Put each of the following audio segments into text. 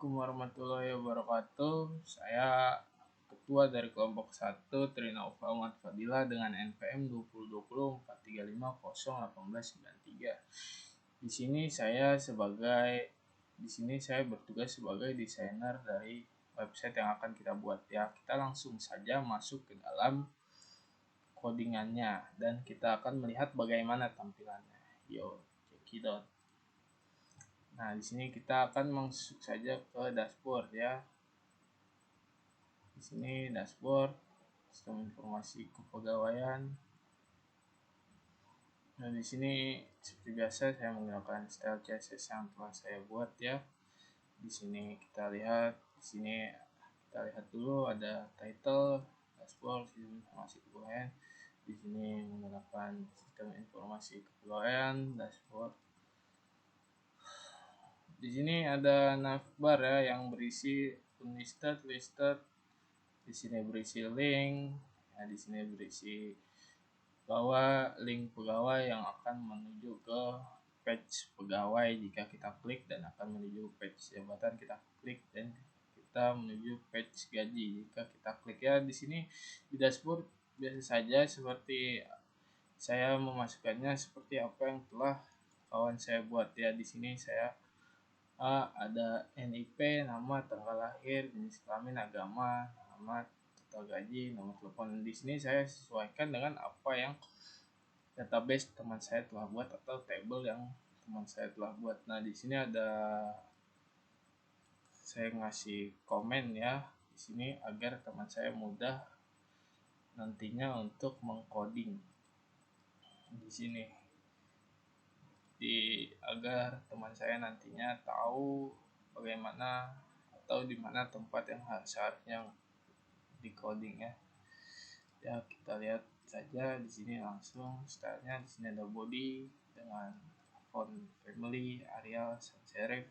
Assalamualaikum warahmatullahi wabarakatuh. Saya Ketua dari kelompok 1 Trinova Umat Fadila dengan NPM 202043501893. Di sini saya bertugas sebagai desainer dari website yang akan kita buat ya. Kita langsung saja masuk ke dalam codingannya dan kita akan melihat bagaimana tampilannya. Yo, cekidot. Nah, di sini kita akan masuk saja ke dashboard ya. Di sini dashboard, sistem informasi kepegawaian. Nah, di sini seperti biasa saya menggunakan style CSS yang telah saya buat ya. Di sini kita lihat, dulu ada title, dashboard, sistem informasi kepegawaian. Di sini menggunakan sistem informasi kepegawaian, dashboard. Di sini ada navbar ya yang berisi unlisted, listed. Di sini berisi link. Nah, di sini berisi bahwa link pegawai yang akan menuju ke page pegawai jika kita klik, dan akan menuju page jabatan kita klik, dan kita menuju page gaji jika kita klik ya. Di sini di dashboard biasa saja seperti saya memasukkannya seperti apa yang telah kawan saya buat ya. Di sini saya ada NIP, nama, tanggal lahir, jenis kelamin, agama, nama, total gaji, nomor telepon. Di sini saya sesuaikan dengan apa yang database teman saya telah buat atau table yang teman saya telah buat. Nah, di sini saya ngasih komen ya di sini agar teman saya mudah nantinya untuk mengcoding di sini. Agar teman saya nantinya tahu bagaimana atau di mana tempat yang seharusnya di coding ya. Ya, kita lihat saja di sini langsung stylenya. Di sini ada body dengan font family, Arial, sans serif.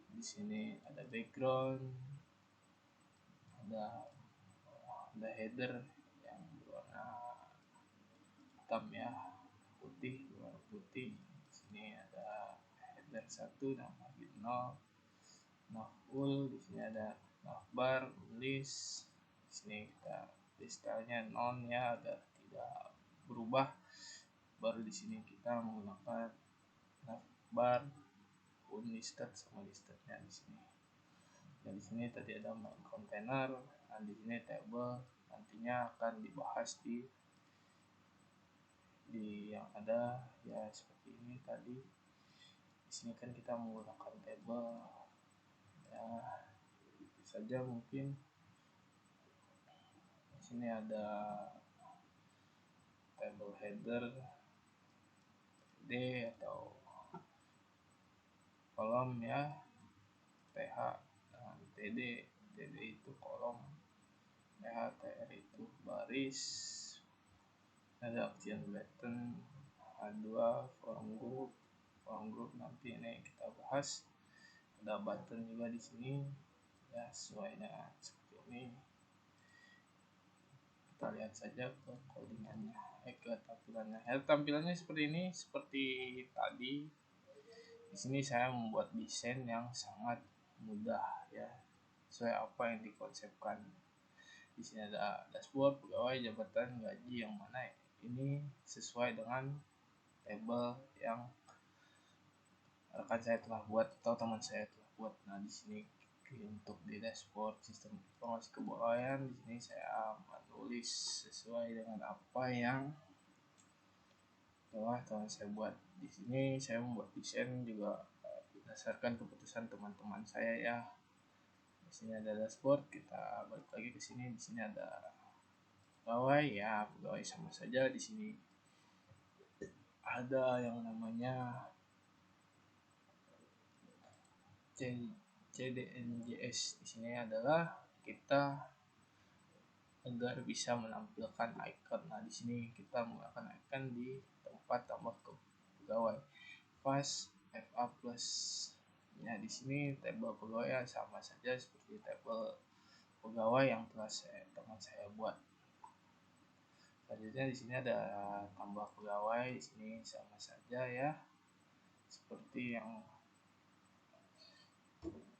Di sini ada background, ada header yang berwarna hitam ya, berwarna putih. Di sini ada header 1 dan margin 0, navul. Di sini ada navbar, list. Di sini kita stylenya non ya agar tidak berubah. Baru di sini kita menggunakan navbar, unlisted sama listednya di sini. Dan di sini tadi ada container, dan di sini table nantinya akan dibahas di yang ada ya seperti ini tadi. Di sini kan kita menggunakan table ya, saja mungkin di sini ada table header D atau kolom ya, TH dengan TD itu kolom, TH TR itu baris. Ada action button, A2 form group nanti ini kita bahas. Ada button juga di sini ya, sesuainya seperti ini. Kita lihat saja ke codingannya, ke tampilannya. Ya, tampilannya seperti ini, seperti tadi. Di sini saya membuat desain yang sangat mudah ya, sesuai apa yang dikonsepkan. Di sini ada dashboard, pegawai, jabatan, gaji, yang mana ini sesuai dengan table yang rekan saya telah buat atau teman saya telah buat. Nah, di sini untuk di dashboard sistem informasi kepegawaian, di sini saya menulis sesuai dengan apa yang telah teman saya buat. Di sini saya membuat desain juga berdasarkan keputusan teman-teman saya ya. Di sini ada dashboard, kita balik lagi ke sini. Di sini ada pegawai ya, pegawai sama saja. Di sini ada yang namanya CDNJS. Di sini adalah kita agar bisa menampilkan icon. Nah, di sini kita menggunakan icon di tempat tambah ke pegawai. Fast FA plus. Ya, di sini tabel pegawai ya, sama saja seperti tabel pegawai yang telah teman saya buat. Selanjutnya di sini ada tambah pegawai. Di sini sama saja ya, seperti yang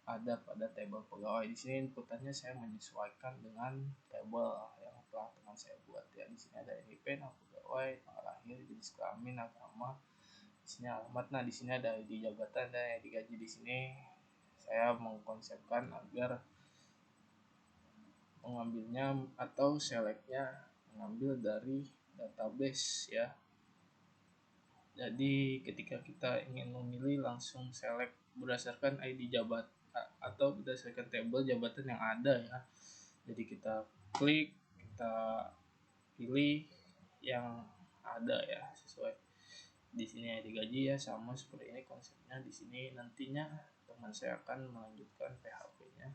ada pada tabel pegawai. Di sini inputannya saya menyesuaikan dengan tabel yang telah teman saya buat ya. Di sini ada NIP, nama pegawai, tanggal lahir, jenis kelamin, agama, di sini alamat. Nah, di sini ada ID jabatan dan ID gaji. Di sini saya mengkonsepkan agar mengambilnya atau selectnya mengambil dari database ya. Jadi ketika kita ingin memilih langsung select berdasarkan ID jabat atau berdasarkan tabel jabatan yang ada ya. Jadi kita klik, kita pilih yang ada ya sesuai. Di sini ID gaji ya, sama seperti ini konsepnya. Di sini nantinya teman saya akan melanjutkan PHP-nya.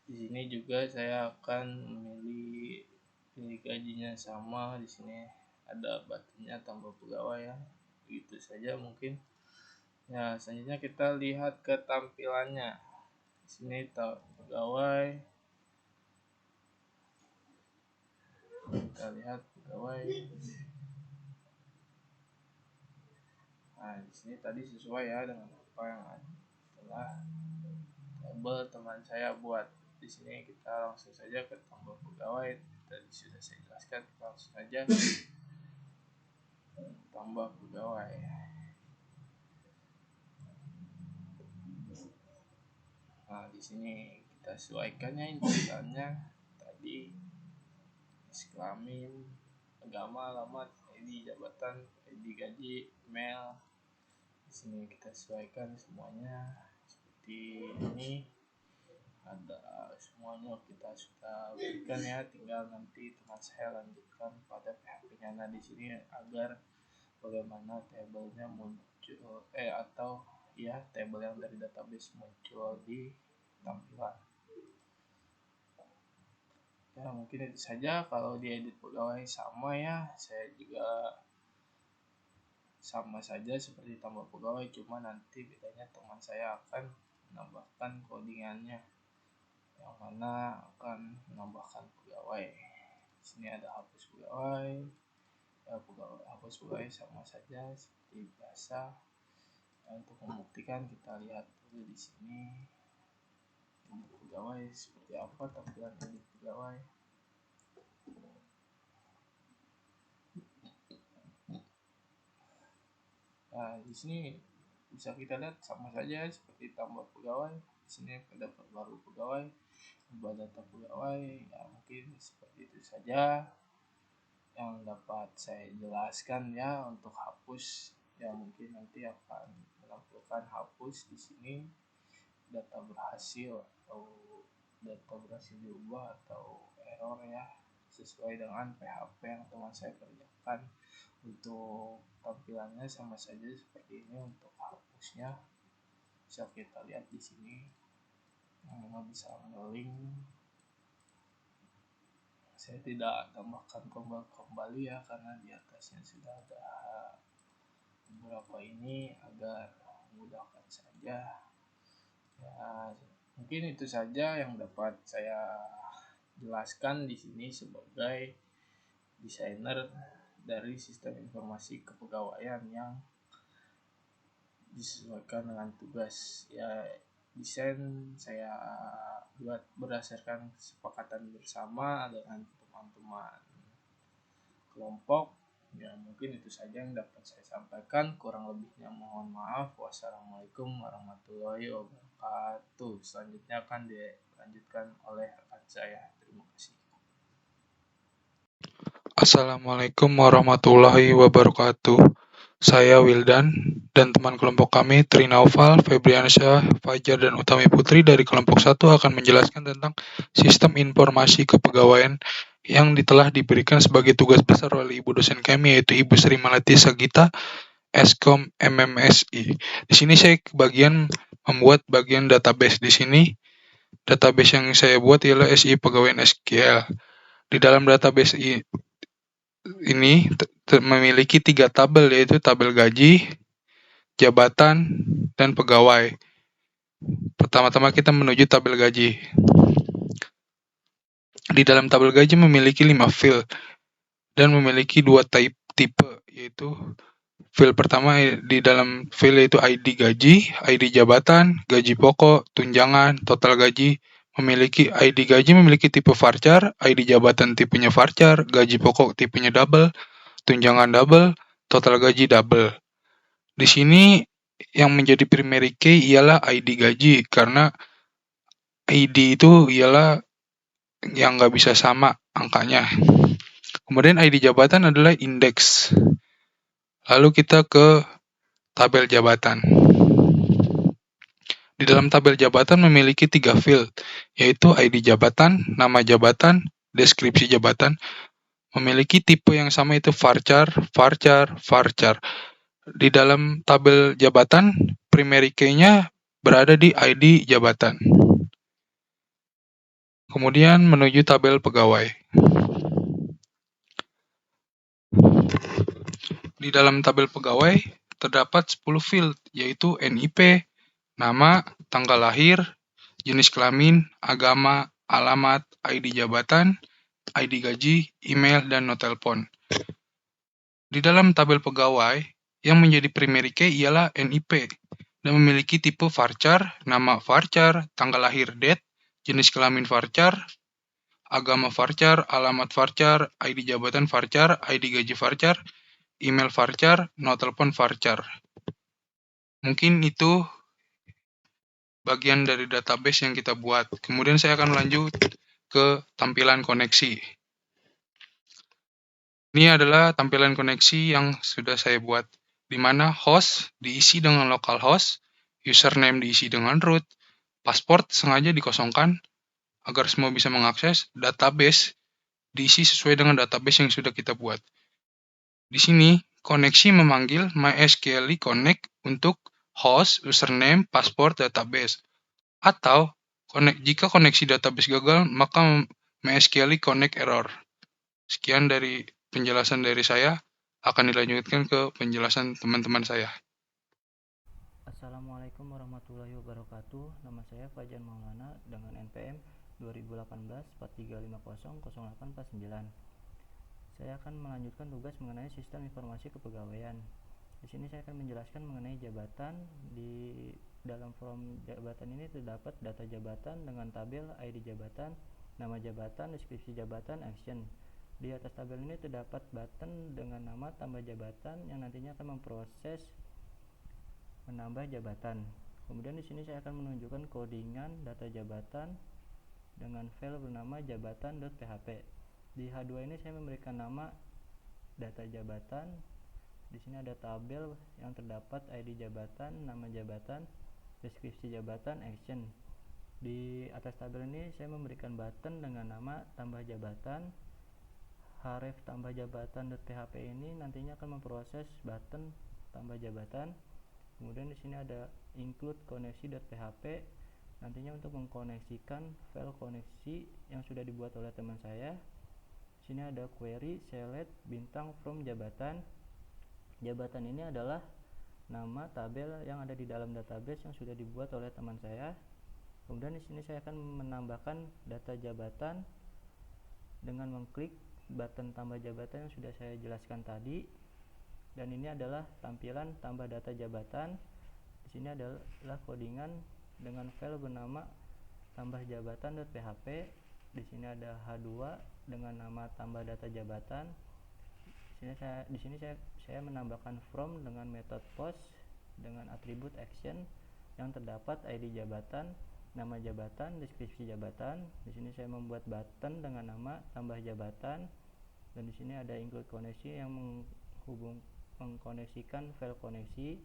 Di sini juga saya akan memilih gajinya sama. Di sini ada buttonnya tambah pegawai ya. Itu saja mungkin. Ya, selanjutnya kita lihat ke tampilannya. Di sini pegawai. Kita lihat pegawai. Nah, di sini tadi sesuai ya dengan apa yang telah tabel teman saya buat. Di sini kita langsung saja ke tambah pegawai. Tadi sudah saya jelaskan, kita langsung saja tambah pegawai. Nah, di sini kita sesuaikannya inputannya tadi kelamin, agama, alamat, ID jabatan, ID gaji, email. Di sini kita sesuaikan semuanya seperti ini. Ada semuanya kita sudah berikan ya, tinggal nanti teman saya lanjutkan pada PHP-nya. Nah, di sini agar bagaimana tabelnya muncul atau ya tabel yang dari database muncul di tampilan. Ya, mungkin itu saja. Kalau di edit pegawai sama ya, saya juga sama saja seperti tambah pegawai, cuma nanti bedanya teman saya akan menambahkan codingannya yang mana akan menambahkan pegawai. Di sini ada hapus pegawai, hapus pegawai sama saja seperti biasa. Untuk membuktikan kita lihat dulu di sini edit pegawai seperti apa tampilan edit pegawai. Nah, di sini bisa kita lihat sama saja seperti tambah pegawai. Di sini dapat baru pegawai, ubah data pegawai. Ya, mungkin seperti itu saja yang dapat saya jelaskan ya untuk hapus. Ya, mungkin nanti akan melakukan hapus di sini data berhasil atau data berhasil diubah atau error ya, sesuai dengan PHP yang teman saya kerjakan. Untuk tampilannya sama saja seperti ini. Untuk hapusnya bisa kita lihat di sini, bisa nge-link. Saya tidak tambahkan kembali ya, karena di atasnya sudah ada beberapa ini agar memudahkan saja. Ya, mungkin itu saja yang dapat saya jelaskan di sini sebagai desainer dari sistem informasi kepegawaian yang disesuaikan dengan tugas. Ya, desain saya buat berdasarkan kesepakatan bersama dengan teman-teman kelompok. Ya, mungkin itu saja yang dapat saya sampaikan. Kurang lebihnya mohon maaf. Wassalamualaikum warahmatullahi wabarakatuh. Selanjutnya akan dilanjutkan oleh rekan saya. Terima kasih. Assalamualaikum warahmatullahi wabarakatuh. Saya Wildan dan teman kelompok kami Trinaufal, Febriansyah, Fajar, dan Utami Putri dari kelompok 1 akan menjelaskan tentang sistem informasi kepegawaian yang telah diberikan sebagai tugas besar oleh ibu dosen kami, yaitu Ibu Sri Malati Sagita, Eskom MMSI. Di sini saya kebagian membuat bagian database. Di sini database yang saya buat ialah SI Pegawaian SQL. Di dalam database ini memiliki 3 tabel, yaitu tabel gaji, jabatan, dan pegawai. Pertama-tama kita menuju tabel gaji. Di dalam tabel gaji memiliki 5 field dan memiliki 2 tipe, yaitu Field pertama di dalam field itu ID gaji, ID jabatan, gaji pokok, tunjangan, total gaji. Memiliki ID gaji memiliki tipe varchar, ID jabatan tipenya varchar, gaji pokok tipenya double, tunjangan double, total gaji double. Di sini yang menjadi primary key ialah ID gaji karena ID itu ialah yang nggak bisa sama angkanya. Kemudian ID jabatan adalah indeks. Lalu kita ke tabel jabatan. Di dalam tabel jabatan memiliki 3 field, yaitu ID jabatan, nama jabatan, deskripsi jabatan. Memiliki tipe yang sama itu varchar, varchar, varchar. Di dalam tabel jabatan, primary key-nya berada di ID jabatan. Kemudian menuju tabel pegawai. Di dalam tabel pegawai terdapat 10 field, yaitu NIP, nama, tanggal lahir, jenis kelamin, agama, alamat, ID jabatan, ID gaji, email, dan nomor telepon. Di dalam tabel pegawai, yang menjadi primary key ialah NIP dan memiliki tipe varchar, nama varchar, tanggal lahir date, jenis kelamin varchar, agama varchar, alamat varchar, ID jabatan varchar, ID gaji varchar, email varchar, nomor telepon varchar. Mungkin itu bagian dari database yang kita buat. Kemudian saya akan lanjut ke tampilan koneksi. Ini adalah tampilan koneksi yang sudah saya buat, di mana host diisi dengan localhost, username diisi dengan root, password sengaja dikosongkan agar semua bisa mengakses, database diisi sesuai dengan database yang sudah kita buat. Di sini, koneksi memanggil MySQL Connect untuk host, username, password, database. Atau, jika koneksi database gagal, maka MySQL Connect error. Sekian dari penjelasan dari saya, akan dilanjutkan ke penjelasan teman-teman saya. Assalamualaikum warahmatullahi wabarakatuh. Nama saya Fajar Maulana dengan NPM 2018 43500849. Saya akan melanjutkan tugas mengenai sistem informasi kepegawaian. Di sini saya akan menjelaskan mengenai jabatan. Di dalam form jabatan ini terdapat data jabatan dengan tabel ID jabatan, nama jabatan, deskripsi jabatan, action. Di atas tabel ini terdapat button dengan nama tambah jabatan yang nantinya akan memproses menambah jabatan. Kemudian di sini saya akan menunjukkan codingan data jabatan dengan file bernama jabatan.php. Di H2 ini saya memberikan nama data jabatan. Di sini ada tabel yang terdapat ID jabatan, nama jabatan, deskripsi jabatan, action. Di atas tabel ini saya memberikan button dengan nama tambah jabatan. Href tambah jabatan.php ini nantinya akan memproses button tambah jabatan. Kemudian di sini ada include koneksi.php nantinya untuk mengkoneksikan file koneksi yang sudah dibuat oleh teman saya. Di sini ada query select bintang from jabatan. Jabatan ini adalah nama tabel yang ada di dalam database yang sudah dibuat oleh teman saya. Kemudian di sini saya akan menambahkan data jabatan dengan mengklik button tambah jabatan yang sudah saya jelaskan tadi. Dan ini adalah tampilan tambah data jabatan. Di sini adalah codingan dengan file bernama tambah jabatan.php. Di sini ada H2 dengan nama tambah data jabatan. Di sini saya menambahkan from dengan metode post dengan atribut action yang terdapat ID jabatan, nama jabatan, deskripsi jabatan. Di sini saya membuat button dengan nama tambah jabatan, dan di sini ada include koneksi yang mengkoneksikan file koneksi.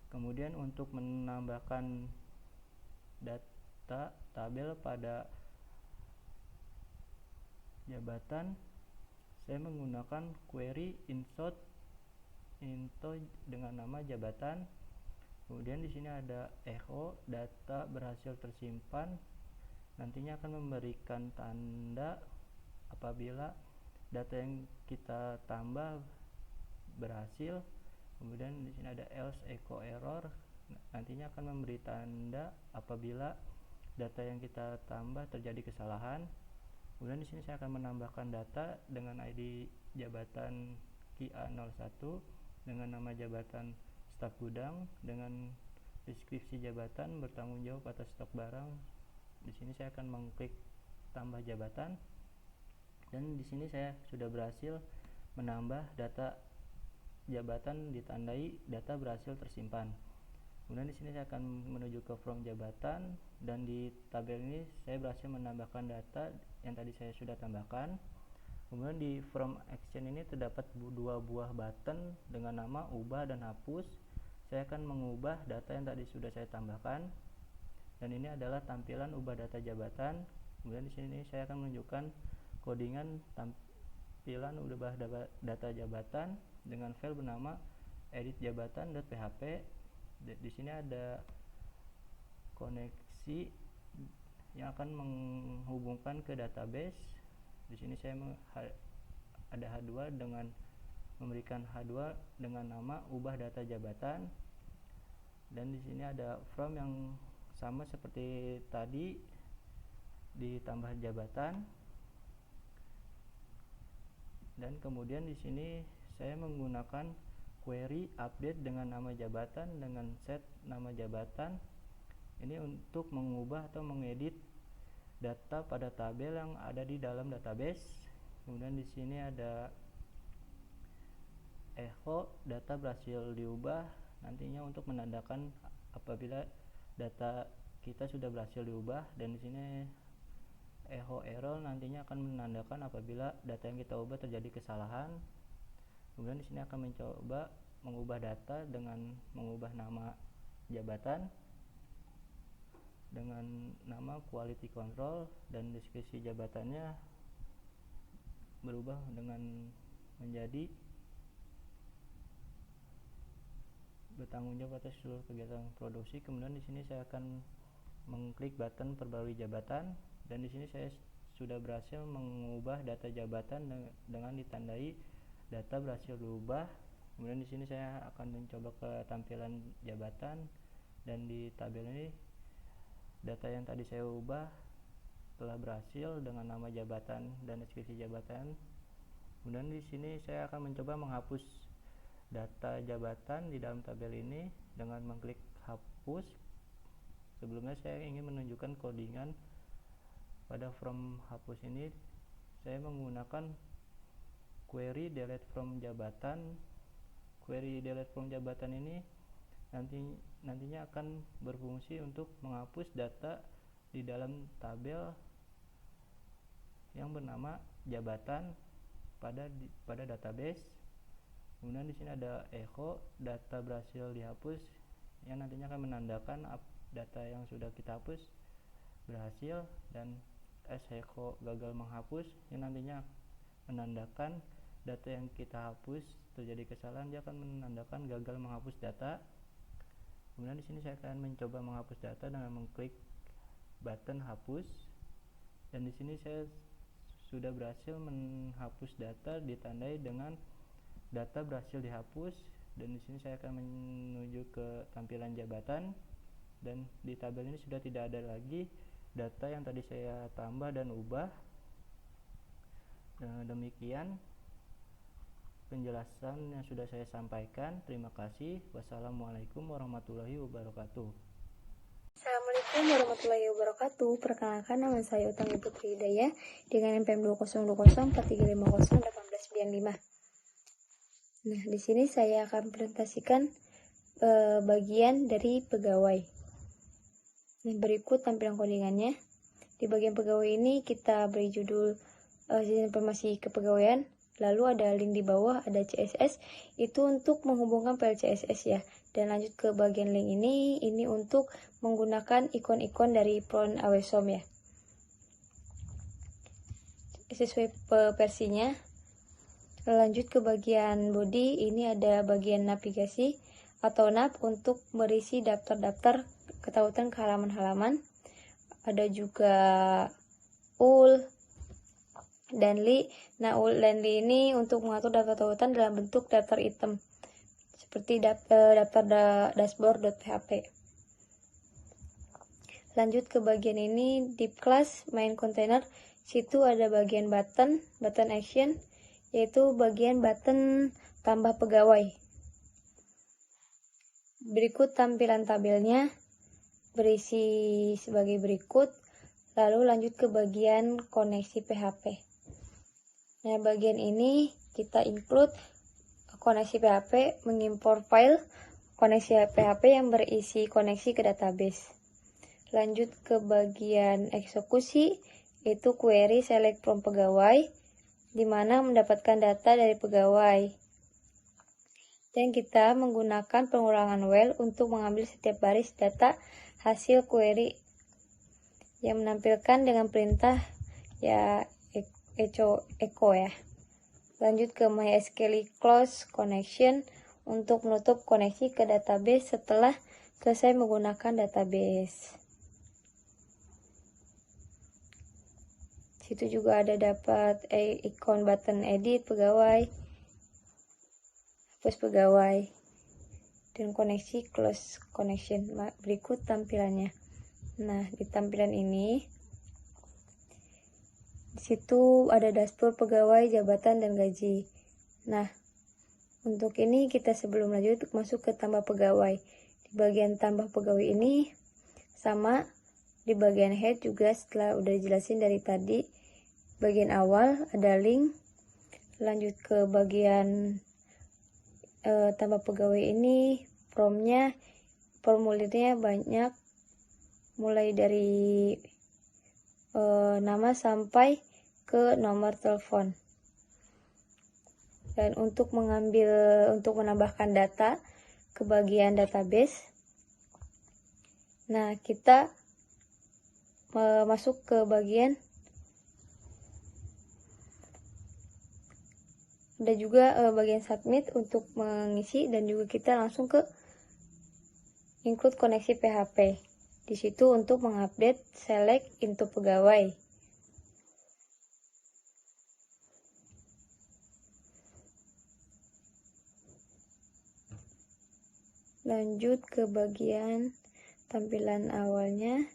Kemudian untuk menambahkan data tabel pada jabatan, saya menggunakan query insert into dengan nama jabatan. Kemudian di sini ada echo data berhasil tersimpan, nantinya akan memberikan tanda apabila data yang kita tambah berhasil. Kemudian di sini ada else echo error, nantinya akan memberi tanda apabila data yang kita tambah terjadi kesalahan. Kemudian di sini saya akan menambahkan data dengan ID jabatan QA01, dengan nama jabatan staf gudang dengan deskripsi jabatan bertanggung jawab atas stok barang. Di sini saya akan mengklik tambah jabatan, dan di sini saya sudah berhasil menambah data jabatan ditandai data berhasil tersimpan. Kemudian di sini saya akan menuju ke from jabatan, dan di tabel ini saya berhasil menambahkan data yang tadi saya sudah tambahkan. Kemudian di from action ini terdapat dua buah button dengan nama ubah dan hapus. Saya akan mengubah data yang tadi sudah saya tambahkan, dan ini adalah tampilan ubah data jabatan. Kemudian di sini saya akan menunjukkan codingan tampilan ubah data jabatan dengan file bernama editjabatan.php. Di sini ada koneksi yang akan menghubungkan ke database. Di sini saya ada H2 dengan memberikan H2 dengan nama ubah data jabatan, dan di sini ada from yang sama seperti tadi ditambah jabatan, dan kemudian di sini saya menggunakan query update dengan nama jabatan dengan set nama jabatan ini untuk mengubah atau mengedit data pada tabel yang ada di dalam database. Kemudian di sini ada echo data berhasil diubah, nantinya untuk menandakan apabila data kita sudah berhasil diubah, dan di sini echo error nantinya akan menandakan apabila data yang kita ubah terjadi kesalahan. Kemudian di sini akan mencoba mengubah data dengan mengubah nama jabatan dengan nama quality control, dan deskripsi jabatannya berubah dengan menjadi bertanggung jawab atas seluruh kegiatan produksi. Kemudian di sini saya akan mengklik button perbarui jabatan, dan di sini saya sudah berhasil mengubah data jabatan dengan ditandai data berhasil diubah. Kemudian di sini saya akan mencoba ke tampilan jabatan, dan di tabel ini data yang tadi saya ubah telah berhasil dengan nama jabatan dan deskripsi jabatan. Kemudian di sini saya akan mencoba menghapus data jabatan di dalam tabel ini dengan mengklik hapus. Sebelumnya saya ingin menunjukkan codingan pada from hapus ini. Saya menggunakan query delete from jabatan. Query delete from jabatan ini nantinya akan berfungsi untuk menghapus data di dalam tabel yang bernama jabatan pada database. Kemudian di sini ada echo data berhasil dihapus yang nantinya akan menandakan data yang sudah kita hapus berhasil, dan echo gagal menghapus yang nantinya menandakan data yang kita hapus terjadi kesalahan, dia akan menandakan gagal menghapus data. Kemudian di sini saya akan mencoba menghapus data dengan mengklik button hapus, dan di sini saya sudah berhasil menghapus data ditandai dengan data berhasil dihapus. Dan di sini saya akan menuju ke tampilan jabatan, dan di tabel ini sudah tidak ada lagi data yang tadi saya tambah dan ubah. Demikian penjelasan yang sudah saya sampaikan. Terima kasih. Wassalamualaikum warahmatullahi wabarakatuh. Assalamualaikum warahmatullahi wabarakatuh. Perkenalkan, nama saya Utami Putri Hidayah dengan NPM 202043501895. Nah, di sini saya akan presentasikan bagian dari pegawai. Nah, berikut tampilan codingannya. Di bagian pegawai ini kita beri judul informasi kepegawaian. Lalu ada link di bawah, ada CSS, itu untuk menghubungkan file CSS ya. Dan lanjut ke bagian link ini untuk menggunakan ikon-ikon dari plugin Awesom ya. Sesuai versinya. Lanjut ke bagian body, ini ada bagian navigasi atau nav untuk berisi daftar-daftar ketautan ke halaman-halaman. Ada juga ul dan li. Nah, ul dan li ini untuk mengatur daftar tautan dalam bentuk daftar item seperti daftar dashboard.php. Lanjut ke bagian ini, div class main container. Situ ada bagian button action, yaitu bagian button tambah pegawai. Berikut tampilan tabelnya berisi sebagai berikut. Lalu lanjut ke bagian koneksi PHP. Nah, bagian ini kita include koneksi PHP, mengimpor file koneksi PHP yang berisi koneksi ke database. Lanjut ke bagian eksekusi, yaitu query select from pegawai, di mana mendapatkan data dari pegawai. Dan kita menggunakan pengulangan while untuk mengambil setiap baris data hasil query yang menampilkan dengan perintah ya echo ya. Lanjut ke MySQL close connection untuk menutup koneksi ke database setelah selesai menggunakan database. Situ juga ada dapat icon button edit pegawai, hapus pegawai, dan koneksi close connection. Berikut tampilannya. Nah, di tampilan ini di situ ada dashboard pegawai, jabatan, dan gaji. Nah, untuk ini kita sebelum lanjut masuk ke tambah pegawai. Di bagian tambah pegawai ini sama di bagian head juga setelah udah dijelasin dari tadi. Bagian awal ada link. Lanjut ke bagian tambah pegawai ini formulirnya banyak, mulai dari nama sampai ke nomor telepon. Dan untuk menambahkan data ke bagian database, nah kita masuk ke bagian ada juga bagian submit untuk mengisi, dan juga kita langsung ke include koneksi PHP. Di situ untuk mengupdate select into pegawai. Lanjut ke bagian tampilan awalnya.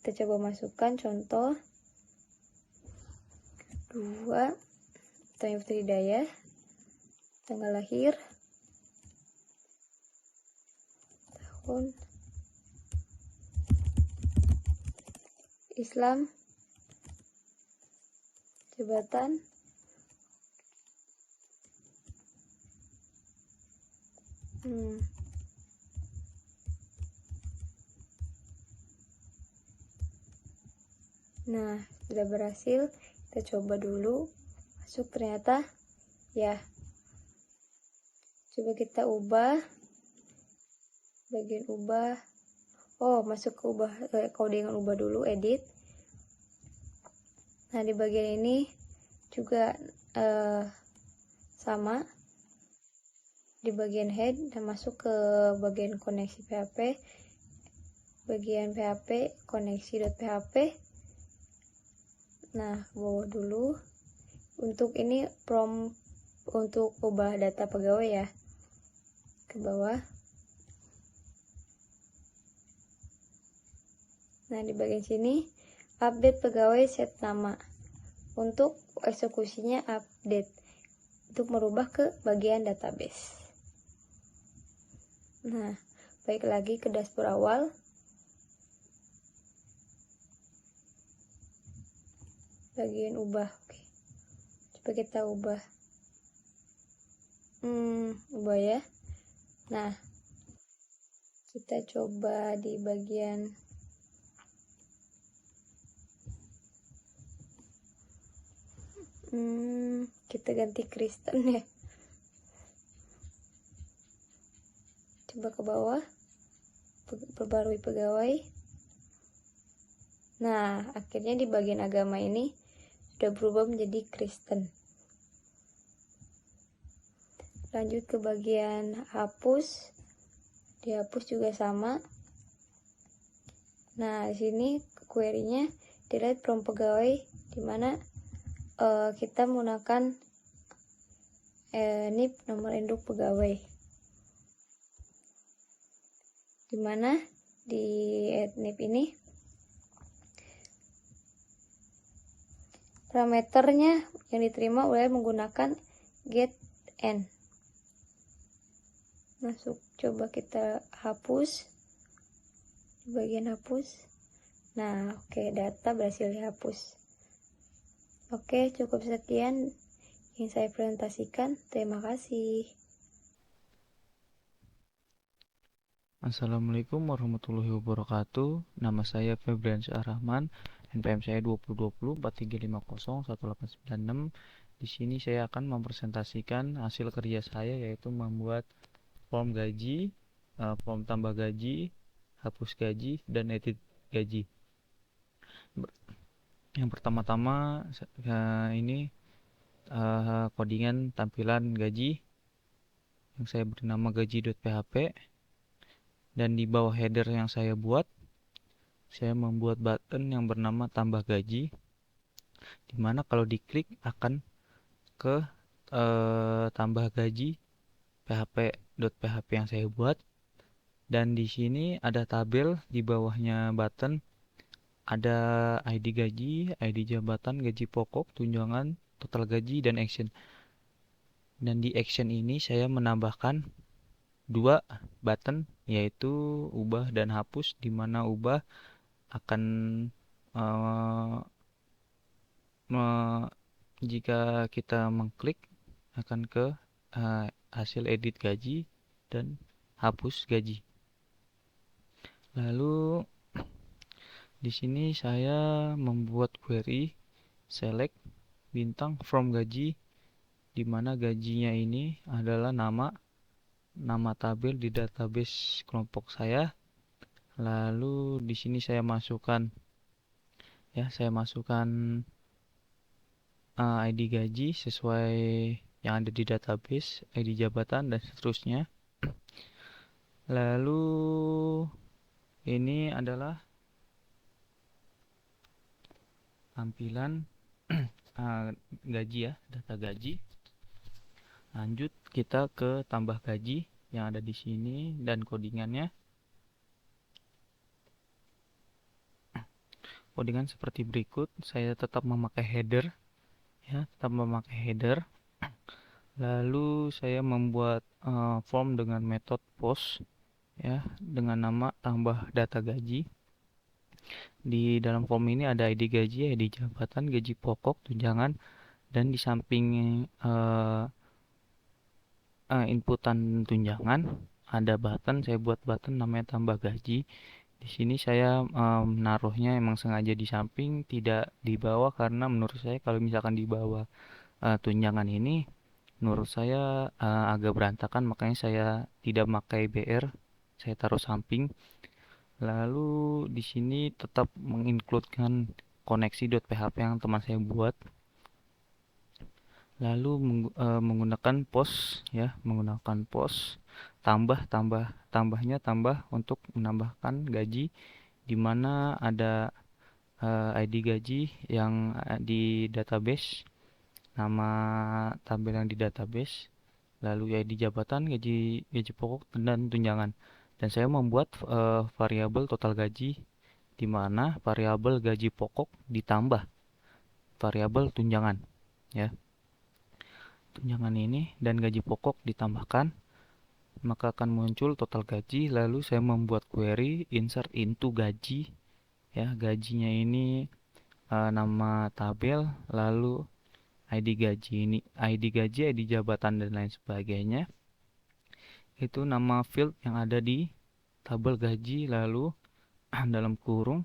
Kita coba masukkan contoh 2 Utami Putri Hidayah, tanggal lahir, tahun, Islam, jabatan, Nah, sudah berhasil. Kita coba dulu masuk, ternyata ya. Coba kita ubah bagian ubah. Masuk ke ubah codingan ubah dulu, edit. Nah, di bagian ini juga sama. Di bagian head dan masuk ke bagian koneksi PHP. Bagian PHP koneksi.php. Nah, ke bawah dulu. Untuk ini prompt untuk ubah data pegawai ya. Ke bawah. Nah, di bagian sini update pegawai set nama. Untuk eksekusinya update untuk merubah ke bagian database. Nah, balik lagi ke dashboard awal. Bagian ubah. Oke. Coba kita ubah. Ubah ya. Nah, kita coba di bagian kita ganti Kristen ya. Coba ke bawah, perbarui pegawai. Nah, akhirnya di bagian agama ini sudah berubah menjadi Kristen. Lanjut ke bagian hapus. Dihapus juga sama. Nah, di sini query-nya delete from pegawai, di mana kita menggunakan NIP nomor induk pegawai. Di mana di NIP ini parameternya yang diterima oleh menggunakan get n. masuk, coba kita hapus di bagian hapus. Nah, oke, data berhasil dihapus. Oke, cukup sekian yang saya presentasikan. Terima kasih. Assalamualaikum warahmatullahi wabarakatuh. Nama saya Febriansyah Rahman, NPM saya 2020-4350186. Di sini saya akan mempresentasikan hasil kerja saya, yaitu membuat form gaji, form tambah gaji, hapus gaji, dan edit gaji. Yang pertama-tama ini codingan tampilan gaji yang saya beri nama gaji.php. Dan di bawah header yang saya buat, saya membuat button yang bernama tambah gaji, dimana kalau diklik akan ke tambah gaji php.php yang saya buat. Dan di sini ada tabel di bawahnya button, ada ID gaji, ID jabatan, gaji pokok, tunjangan, total gaji, dan action. Dan di action ini saya menambahkan 2 button, yaitu ubah dan hapus, di mana ubah akan jika kita mengklik akan ke hasil edit gaji dan hapus gaji. Lalu di sini saya membuat query select bintang from gaji, di mana gajinya ini adalah nama tabel di database kelompok saya. Lalu di sini saya masukkan ID gaji sesuai yang ada di database, ID jabatan, dan seterusnya. Lalu ini adalah tampilan gaji ya, data gaji. Lanjut kita ke tambah gaji yang ada di sini dan codingannya. Codingan seperti berikut. Saya tetap memakai header ya, Lalu saya membuat form dengan metode post ya, dengan nama tambah data gaji. Di dalam form ini ada ID gaji, ID jabatan, gaji pokok, tunjangan, dan di samping inputan tunjangan ada button. Saya buat button namanya tambah gaji. Di sini saya menaruhnya emang sengaja di samping, tidak di bawah, karena menurut saya kalau misalkan di bawah tunjangan ini menurut saya agak berantakan, makanya saya tidak pakai BR, saya taruh samping. Lalu di sini tetap mengincludekan koneksi.php yang teman saya buat. Lalu menggunakan post ya, tambahnya untuk menambahkan gaji, di mana ada ID gaji yang di database, nama tabel yang di database, lalu ID jabatan, gaji pokok, dan tunjangan. Dan saya membuat variabel total gaji, di mana variabel gaji pokok ditambah variabel tunjangan ya. Tunjangan ini dan gaji pokok ditambahkan, maka akan muncul total gaji. Lalu saya membuat query insert into gaji ya, gajinya ini nama tabel, lalu ID gaji, ID jabatan, dan lain sebagainya. Itu nama field yang ada di tabel gaji, lalu dalam kurung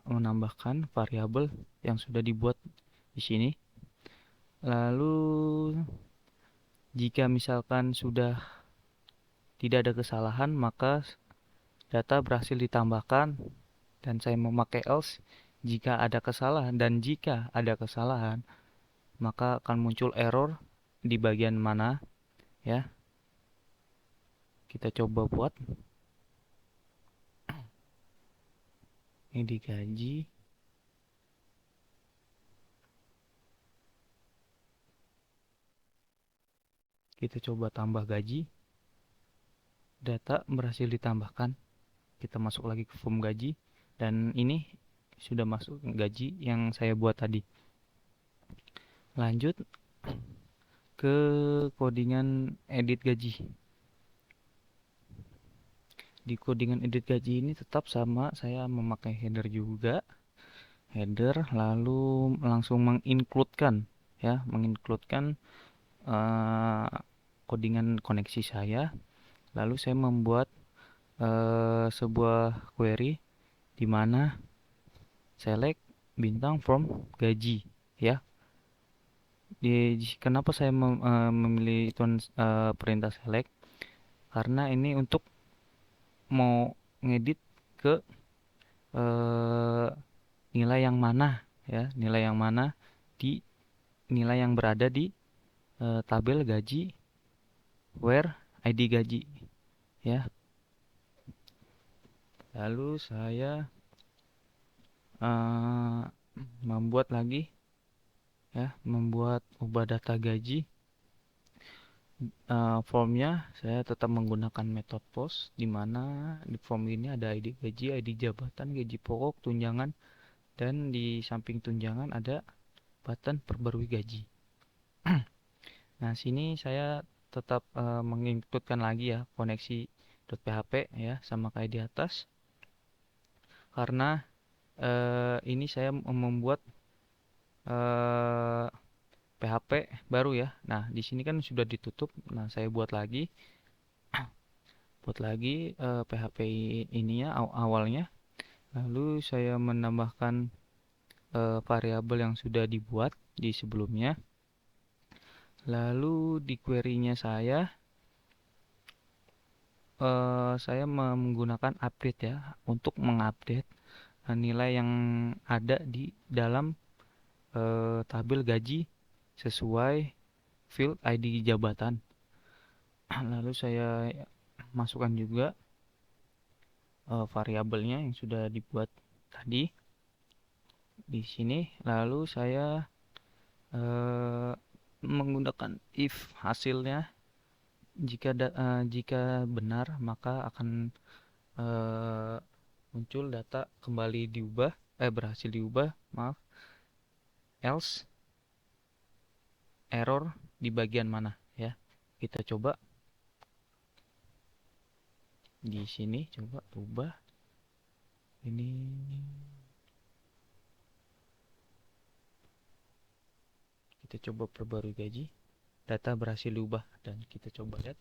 menambahkan variabel yang sudah dibuat di sini. Lalu jika misalkan sudah tidak ada kesalahan, maka data berhasil ditambahkan, dan saya memakai else jika ada kesalahan, dan jika ada kesalahan maka akan muncul error di bagian mana ya. Kita coba buat ini di gaji. Kita coba tambah gaji, data berhasil ditambahkan. Kita masuk lagi ke form gaji, dan ini sudah masuk gaji yang saya buat tadi. Lanjut ke codingan edit gaji. di codingan edit gaji ini tetap sama, saya memakai header juga. Header lalu langsung mengincludekan codingan koneksi saya. Lalu saya membuat sebuah query di mana select bintang from gaji ya. Kenapa saya memilih perintah select? Karena ini untuk mau ngedit ke nilai yang mana ya, nilai yang berada di tabel gaji where ID gaji ya. Lalu saya membuat ubah data gaji. Formnya saya tetap menggunakan metode post, di mana di form ini ada ID gaji, ID jabatan, gaji pokok, tunjangan, dan di samping tunjangan ada button perbarui gaji. Nah, sini saya tetap mengincludekan lagi ya koneksi .php ya, sama kayak di atas, karena ini saya membuat PHP baru ya. Nah, di sini kan sudah ditutup. Nah, saya buat lagi PHP ini ya awalnya. Lalu saya menambahkan variabel yang sudah dibuat di sebelumnya. Lalu di query-nya saya menggunakan update ya, untuk mengupdate nilai yang ada di dalam tabel gaji sesuai field ID jabatan. Lalu saya masukkan juga variabelnya yang sudah dibuat tadi di sini. Lalu saya menggunakan if hasilnya jika benar, maka akan muncul data kembali berhasil diubah, else error di bagian mana ya. Kita coba di sini, coba ubah ini. Kita coba perbarui gaji, data berhasil diubah, dan kita coba lihat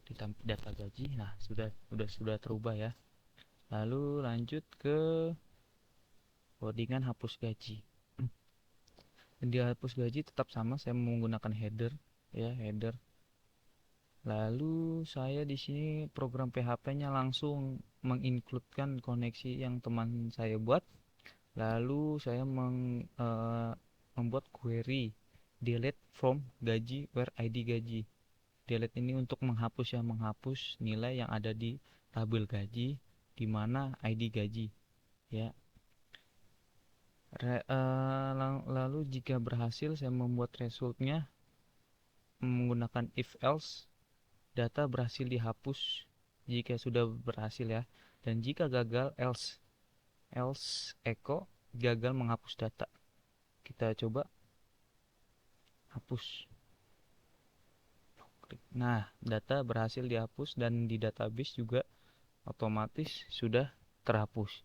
di data gaji. Nah, sudah terubah ya. Lalu lanjut ke codingan hapus gaji. Di hapus gaji tetap sama, saya menggunakan header ya, header. Lalu saya di sini program PHP-nya langsung mengincludekan koneksi yang teman saya buat. Lalu saya membuat query delete from gaji where ID gaji. Delete ini untuk menghapus nilai yang ada di tabel gaji di mana ID gaji ya. Lalu jika berhasil, saya membuat resultnya menggunakan if else, data berhasil dihapus jika sudah berhasil ya, dan jika gagal else echo gagal menghapus data. Kita coba hapus. Nah, data berhasil dihapus dan di database juga otomatis sudah terhapus.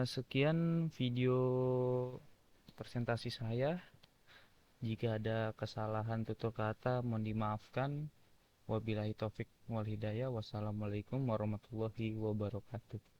Sekian video presentasi saya. Jika ada kesalahan tutur kata mohon dimaafkan. Wabillahi taufik wal hidayah. Wassalamualaikum warahmatullahi wabarakatuh.